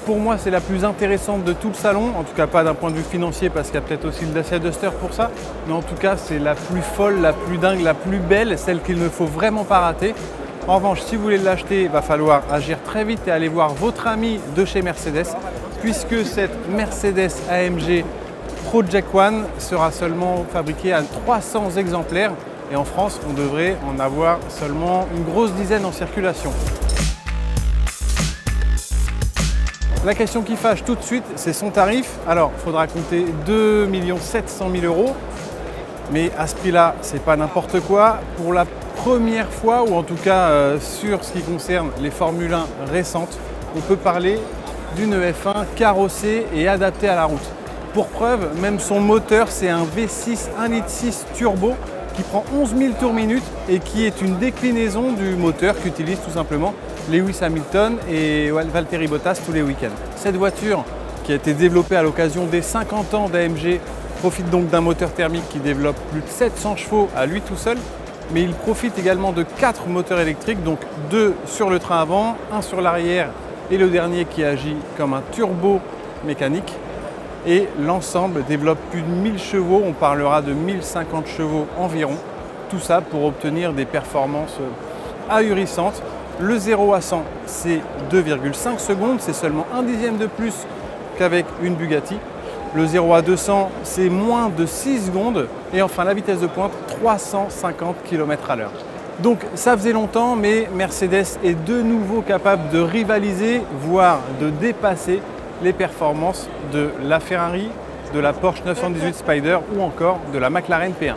Pour moi, c'est la plus intéressante de tout le salon, en tout cas pas d'un point de vue financier parce qu'il y a peut-être aussi le Dacia Duster pour ça, mais en tout cas c'est la plus folle, la plus dingue, la plus belle, celle qu'il ne faut vraiment pas rater. En revanche, si vous voulez l'acheter, il va falloir agir très vite et aller voir votre ami de chez Mercedes, puisque cette Mercedes AMG Project One sera seulement fabriquée à 300 exemplaires et en France, on devrait en avoir seulement une grosse dizaine en circulation. La question qui fâche tout de suite, c'est son tarif. Alors, il faudra compter 2 700 000 €, mais à ce prix-là, c'est pas n'importe quoi. Pour la première fois, ou en tout cas sur ce qui concerne les Formule 1 récentes, on peut parler d'une F1 carrossée et adaptée à la route. Pour preuve, même son moteur, c'est un V6 1,6 litre turbo qui prend 11 000 tours minute et qui est une déclinaison du moteur qu'utilisent tout simplement Lewis Hamilton et Valtteri Bottas tous les week-ends. Cette voiture, qui a été développée à l'occasion des 50 ans d'AMG, profite donc d'un moteur thermique qui développe plus de 700 chevaux à lui tout seul, mais il profite également de 4 moteurs électriques, donc 2 sur le train avant, 1 sur l'arrière et le dernier qui agit comme un turbo mécanique. Et l'ensemble développe plus de 1000 chevaux, on parlera de 1050 chevaux environ. Tout ça pour obtenir des performances ahurissantes. Le 0 à 100, c'est 2,5 secondes, c'est seulement un dixième de plus qu'avec une Bugatti. Le 0 à 200, c'est moins de 6 secondes. Et enfin, la vitesse de pointe, 350 km/h. Donc ça faisait longtemps, mais Mercedes est de nouveau capable de rivaliser, voire de dépasser les performances de la Ferrari, de la Porsche 918 Spyder ou encore de la McLaren P1.